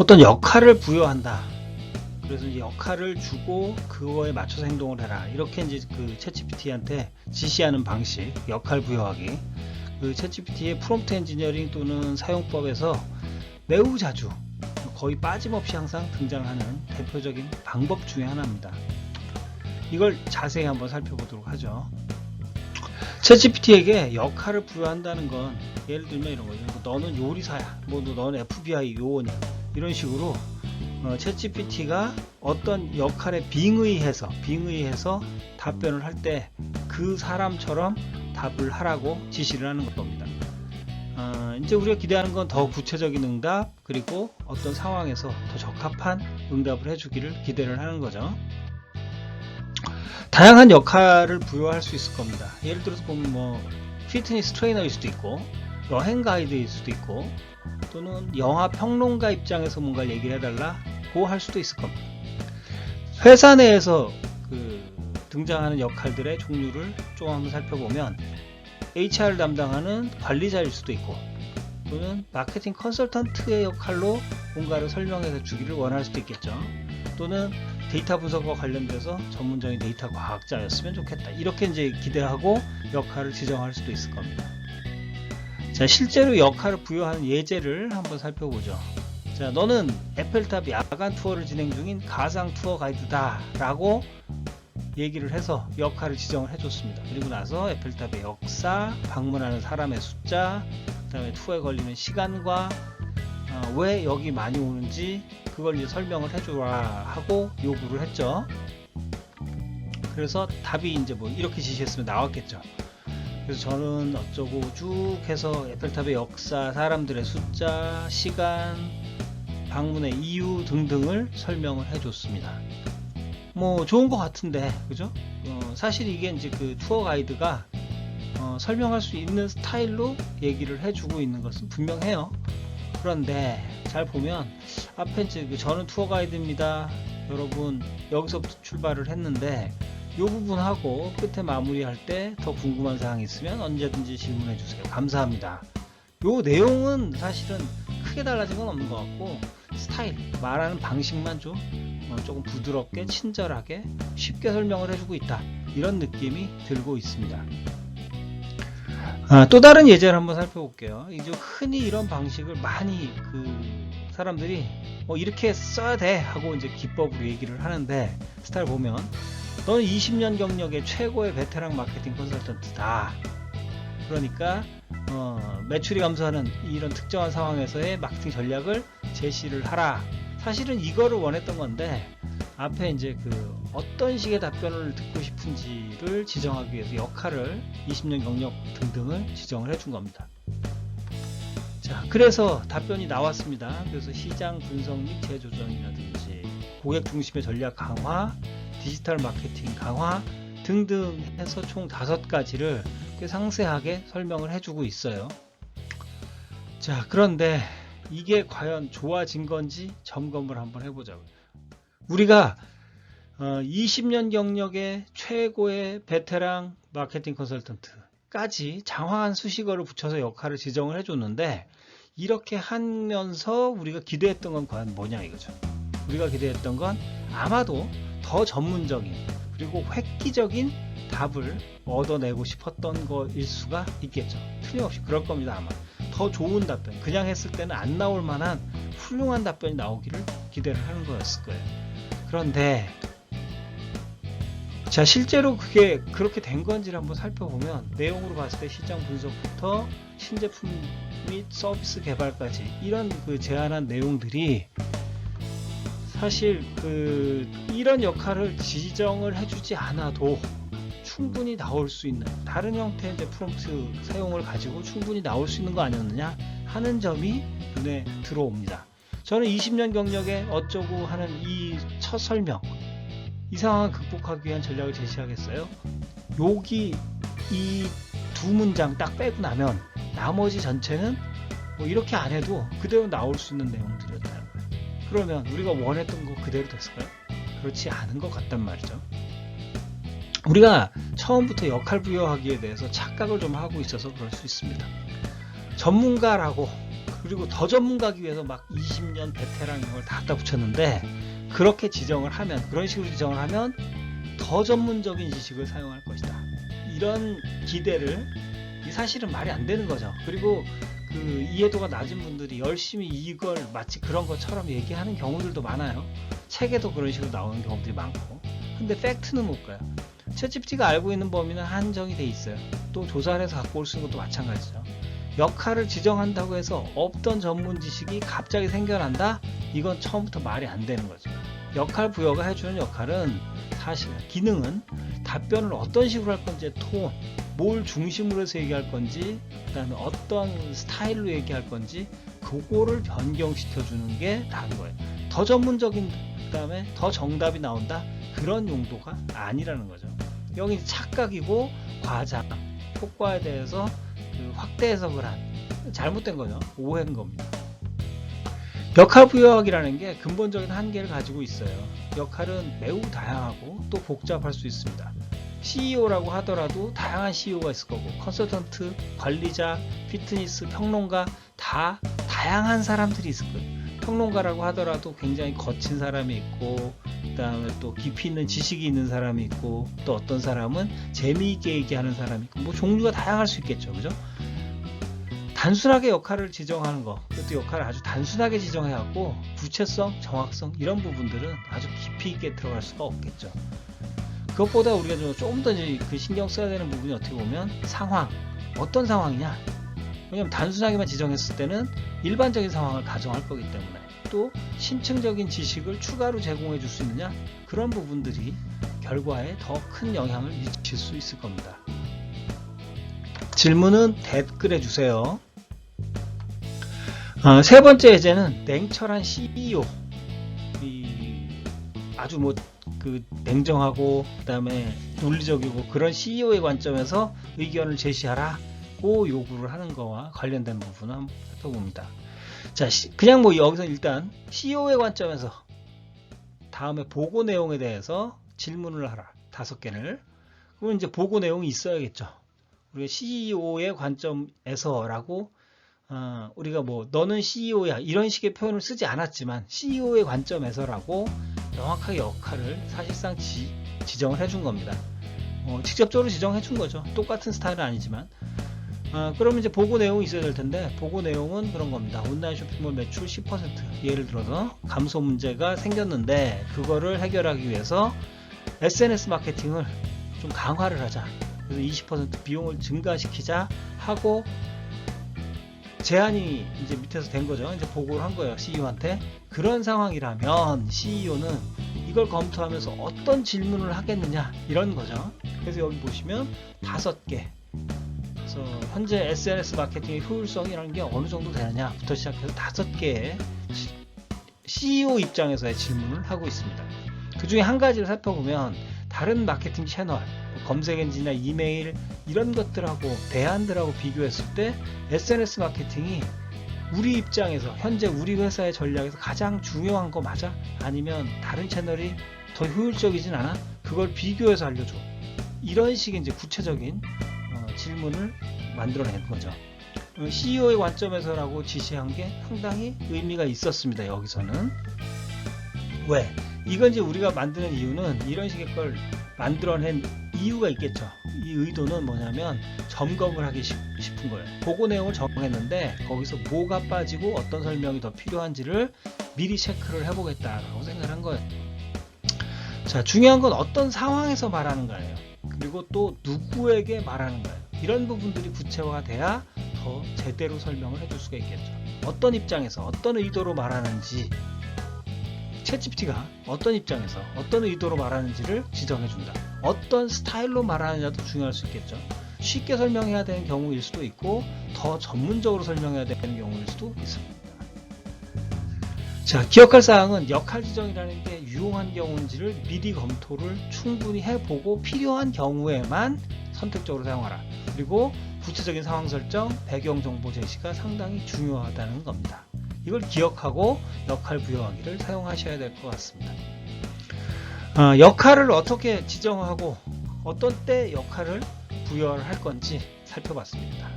어떤 역할을 부여한다. 그래서 이제 역할을 주고 그거에 맞춰서 행동을 해라. 이렇게 이제 그 챗GPT한테 지시하는 방식, 역할 부여하기. 그 챗GPT의 프롬프트 엔지니어링 또는 사용법에서 매우 자주, 거의 빠짐없이 항상 등장하는 대표적인 방법 중에 하나입니다. 이걸 자세히 한번 살펴보도록 하죠. 챗GPT에게 역할을 부여한다는 건 예를 들면 이런 거죠. 너는 요리사야, 너는 FBI 요원이야, 이런 식으로 챗GPT가 어떤 역할에 빙의해서 답변을 할 때 그 사람처럼 답을 하라고 지시를 하는 겁니다. 이제 우리가 기대하는 건 더 구체적인 응답, 그리고 어떤 상황에서 더 적합한 응답을 해주기를 기대를 하는 거죠. 다양한 역할을 부여할 수 있을 겁니다. 예를 들어서 보면 피트니스 트레이너일 수도 있고, 여행 가이드일 수도 있고, 또는 영화 평론가 입장에서 뭔가 얘기를 해달라고 할 수도 있을 겁니다. 회사 내에서 등장하는 역할들의 종류를 조금 한번 살펴보면 HR 담당하는 관리자일 수도 있고, 또는 마케팅 컨설턴트의 역할로 뭔가를 설명해서 주기를 원할 수도 있겠죠. 또는 데이터 분석과 관련돼서 전문적인 데이터 과학자였으면 좋겠다, 이렇게 이제 기대하고 역할을 지정할 수도 있을 겁니다. 자, 실제로 역할을 부여하는 예제를 한번 살펴보죠. 자, 너는 에펠탑 야간 투어를 진행 중인 가상 투어 가이드다 라고 얘기를 해서 역할을 지정을 해줬습니다. 그리고 나서 에펠탑의 역사, 방문하는 사람의 숫자, 그 다음에 투어에 걸리는 시간과 왜 여기 많이 오는지 그걸 이제 설명을 해주라 하고 요구를 했죠. 그래서 답이 이제 이렇게 지시했으면 나왔겠죠. 그래서 저는 어쩌고 쭉 해서 에펠탑의 역사, 사람들의 숫자, 시간, 방문의 이유 등등을 설명을 해줬습니다. 좋은 것 같은데, 그죠? 사실 이게 이제 그 투어 가이드가 설명할 수 있는 스타일로 얘기를 해주고 있는 것은 분명해요. 그런데 잘 보면 앞에 이제 저는 투어 가이드입니다, 여러분 여기서부터 출발을 했는데 이 부분하고 끝에 마무리할 때 더 궁금한 사항이 있으면 언제든지 질문해 주세요, 감사합니다. 요 내용은 사실은 크게 달라진 건 없는 것 같고, 스타일, 말하는 방식만 좀 조금 부드럽게 친절하게 쉽게 설명을 해주고 있다, 이런 느낌이 들고 있습니다. 또 다른 예제를 한번 살펴볼게요. 이제 흔히 이런 방식을 많이 사람들이 이렇게 써야 돼 하고 이제 기법으로 얘기를 하는데, 스타일 보면 너는 20년 경력의 최고의 베테랑 마케팅 컨설턴트다. 그러니까 매출이 감소하는 이런 특정한 상황에서의 마케팅 전략을 제시를 하라. 사실은 이거를 원했던 건데 앞에 이제 어떤 식의 답변을 듣고 싶은지를 지정하기 위해서 역할을, 20년 경력 등등을 지정을 해준 겁니다. 자, 그래서 답변이 나왔습니다. 그래서 시장 분석 및 재조정이라든지 고객 중심의 전략 강화, 디지털 마케팅 강화 등등 해서 총 5가지를 꽤 상세하게 설명을 해주고 있어요. 자, 그런데 이게 과연 좋아진 건지 점검을 한번 해보자고요. 우리가 20년 경력의 최고의 베테랑 마케팅 컨설턴트까지 장황한 수식어를 붙여서 역할을 지정을 해줬는데, 이렇게 하면서 우리가 기대했던 건 과연 뭐냐 이거죠. 우리가 기대했던 건 아마도 더 전문적인 그리고 획기적인 답을 얻어내고 싶었던 거일 수가 있겠죠. 틀림없이 그럴 겁니다. 아마 더 좋은 답변, 그냥 했을 때는 안 나올 만한 훌륭한 답변이 나오기를 기대를 하는 거였을 거예요. 그런데 자, 실제로 그게 그렇게 된 건지를 한번 살펴보면, 내용으로 봤을 때 시장 분석부터 신제품 및 서비스 개발까지 이런 제안한 내용들이 사실 이런 역할을 지정을 해주지 않아도 충분히 나올 수 있는 다른 형태의 이제 프롬프트 사용을 가지고 충분히 나올 수 있는 거 아니었느냐 하는 점이 눈에 들어옵니다. 저는 20년 경력에 어쩌고 하는 이 첫 설명, 이 상황을 극복하기 위한 전략을 제시하겠어요? 여기 이 두 문장 딱 빼고 나면 나머지 전체는 이렇게 안 해도 그대로 나올 수 있는 내용들이었다는 거예요. 그러면 우리가 원했던 거 그대로 됐을까요? 그렇지 않은 것 같단 말이죠. 우리가 처음부터 역할 부여하기에 대해서 착각을 좀 하고 있어서 그럴 수 있습니다. 전문가라고 그리고 더 전문가기 위해서 막 20년 베테랑 이런 걸 다 갖다 붙였는데, 그렇게 지정을 하면, 그런 식으로 지정을 하면 더 전문적인 지식을 사용할 것이다. 이런 기대를, 이 사실은 말이 안 되는 거죠. 그리고 그 이해도가 낮은 분들이 열심히 이걸 마치 그런 것처럼 얘기하는 경우들도 많아요. 책에도 그런 식으로 나오는 경우들이 많고. 근데 팩트는 뭘까요? 챗GPT가 알고 있는 범위는 한정이 돼 있어요. 또 조사를 해서 갖고 올 수 있는 것도 마찬가지죠. 역할을 지정한다고 해서 없던 전문 지식이 갑자기 생겨난다? 이건 처음부터 말이 안 되는 거죠. 역할 부여가 해주는 역할은, 사실 기능은 답변을 어떤 식으로 할 건지, 톤, 뭘 중심으로 해서 얘기할 건지, 그 다음에 어떤 스타일로 얘기할 건지, 그거를 변경시켜 주는 게 다른 거예요. 더 전문적인, 그 다음에 더 정답이 나온다? 그런 용도가 아니라는 거죠. 여기 착각이고 과장, 효과에 대해서 그 확대 해석을 한 잘못된 거죠. 오해인 겁니다. 역할 부여학이라는 게 근본적인 한계를 가지고 있어요. 역할은 매우 다양하고 또 복잡할 수 있습니다. CEO라고 하더라도 다양한 CEO가 있을 거고, 컨설턴트, 관리자, 피트니스, 평론가, 다 다양한 사람들이 있을 거예요. 평론가라고 하더라도 굉장히 거친 사람이 있고, 그 다음에 또 깊이 있는 지식이 있는 사람이 있고, 또 어떤 사람은 재미있게 얘기하는 사람이 있고, 뭐 종류가 다양할 수 있겠죠. 그죠? 단순하게 역할을 지정하는 거, 그것도 역할을 아주 단순하게 지정해야 하고, 구체성, 정확성 이런 부분들은 아주 깊이 있게 들어갈 수가 없겠죠. 그것보다 우리가 좀 더 그 신경 써야 되는 부분이 어떻게 보면 상황, 어떤 상황이냐. 왜냐면 단순하게만 지정했을 때는 일반적인 상황을 가정할 거기 때문에, 또 심층적인 지식을 추가로 제공해 줄 수 있느냐, 그런 부분들이 결과에 더 큰 영향을 미칠 수 있을 겁니다. 질문은 댓글에 주세요. 세 번째 예제는 냉철한 CEO, 아주 그 냉정하고 그다음에 논리적이고 그런 CEO의 관점에서 의견을 제시하라고 요구를 하는 거와 관련된 부분을 한번 살펴봅니다. 자, 그냥 여기서 일단 CEO의 관점에서 다음에 보고 내용에 대해서 질문을 하라. 5개를. 그러면 이제 보고 내용이 있어야겠죠. 우리가 CEO의 관점에서라고, 우리가 너는 CEO야 이런 식의 표현을 쓰지 않았지만, CEO의 관점에서라고 명확하게 역할을 사실상 지정을 해준 겁니다. 직접적으로 지정해 준 거죠. 똑같은 스타일은 아니지만. 그러면 이제 보고 내용이 있어야 될 텐데, 보고 내용은 그런 겁니다. 온라인 쇼핑몰 매출 10%, 예를 들어서 감소 문제가 생겼는데 그거를 해결하기 위해서 SNS 마케팅을 좀 강화를 하자. 그래서 20% 비용을 증가시키자 하고 제안이 이제 밑에서 된 거죠. 이제 보고를 한 거예요, CEO한테. 그런 상황이라면 CEO는 이걸 검토하면서 어떤 질문을 하겠느냐, 이런 거죠. 그래서 여기 보시면 5개. 그래서 현재 SNS 마케팅의 효율성이라는 게 어느 정도 되느냐부터 시작해서 5개의 CEO 입장에서의 질문을 하고 있습니다. 그 중에 한 가지를 살펴보면, 다른 마케팅 채널, 검색 엔진이나 이메일 이런 것들하고 대안들하고 비교했을 때 SNS 마케팅이 우리 입장에서, 현재 우리 회사의 전략에서 가장 중요한 거 맞아? 아니면 다른 채널이 더 효율적이진 않아? 그걸 비교해서 알려줘. 이런 식의 이제 구체적인 질문을 만들어낸 거죠. CEO의 관점에서라고 지시한 게 상당히 의미가 있었습니다. 여기서는. 왜? 이건 이제 우리가 만드는 이유는, 이런 식의 걸 만들어낸 이유가 있겠죠. 이 의도는 뭐냐면 점검을 하기 싶은 거예요. 보고 내용을 정했는데 거기서 뭐가 빠지고 어떤 설명이 더 필요한지를 미리 체크를 해보겠다라고 생각한 거예요. 자, 중요한 건 어떤 상황에서 말하는가예요. 그리고 또 누구에게 말하는가예요. 이런 부분들이 구체화가 돼야 더 제대로 설명을 해줄 수가 있겠죠. 어떤 입장에서 어떤 의도로 말하는지, 챗GPT가 어떤 입장에서 어떤 의도로 말하는지를 지정해준다. 어떤 스타일로 말하느냐도 중요할 수 있겠죠. 쉽게 설명해야 되는 경우일 수도 있고, 더 전문적으로 설명해야 되는 경우일 수도 있습니다. 자, 기억할 사항은 역할 지정이라는 게 유용한 경우인지를 미리 검토를 충분히 해보고 필요한 경우에만 선택적으로 사용하라. 그리고 구체적인 상황 설정, 배경 정보 제시가 상당히 중요하다는 겁니다. 이걸 기억하고 역할 부여하기를 사용하셔야 될 것 같습니다. 역할을 어떻게 지정하고 어떤 때 역할을 부여를 할 건지 살펴봤습니다.